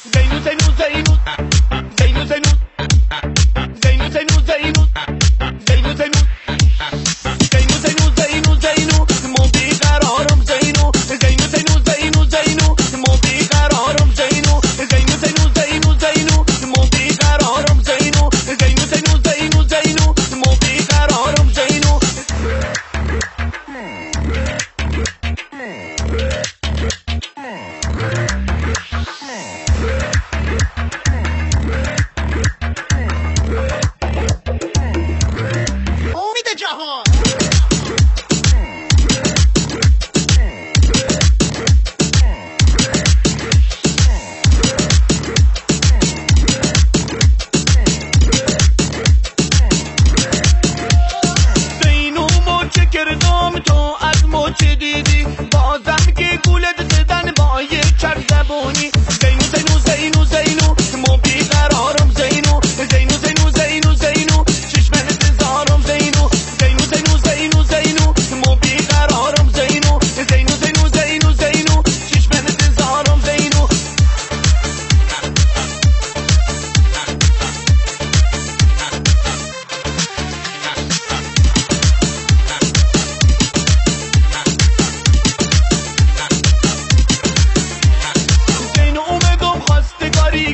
زینو زینو زینو زینو زینو زینو زینو زینو زینو زینو زینو زینو زینو زینو مو بیقرارم زینو زینو زینو زینو زینو مو بیقرارم زینو زینو زینو زینو زینو مو بیقرارم زینو زینو زینو زینو زینو مو بیقرارم زینو کردم تو از مچ دیدی بازم که گولت زدن با یک چرب زبونی زینو زینو زینو زینو مو بیقرارم زینو زینو زینو زینو زینو چشم انتظارم زینو زینو زینو زینو زینو مو بیقرارم زینو زینو زینو زینو زینو چشم انتظارم زینو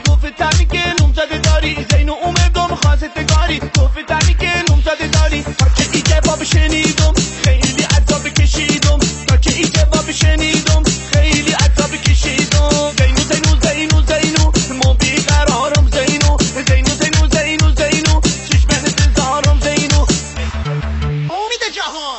گفتمی که نوم زده داری زینو اومدم خواستگاری گفتمی که نوم زده داری تا که این جواب شنیدم خیلی عذاب کشیدم تا که این جواب شنیدم خیلی عذاب کشیدم زینو زینو زینو زینو مو بیقرارم زینو زینو زینو زینو زینو چشم انتظارم زینو امید جهان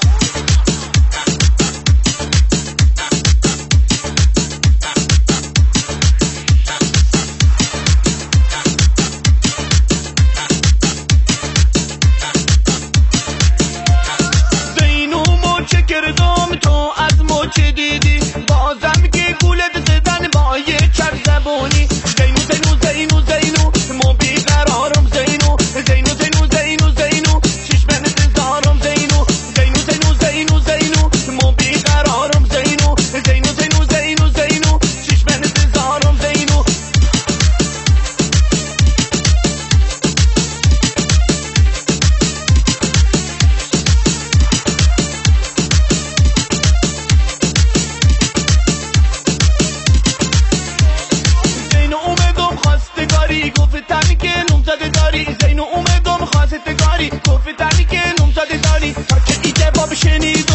کردم تو از مچ دیدی بازم که گولت زدن با یک چرب زبونی زینو زینو زینو زینو مو بیقرارم زینو زینو زینو زینو زینو چشم انتظارم زینو زینو زینو زینو زینو مو بیقرارم زینو زینو زینو زینو زینو چشم انتظارم زینو گفتمی که نوم زده داری زینو اومدم خواستگاری گفتمی که نوم زده داری تا که این جواب شنید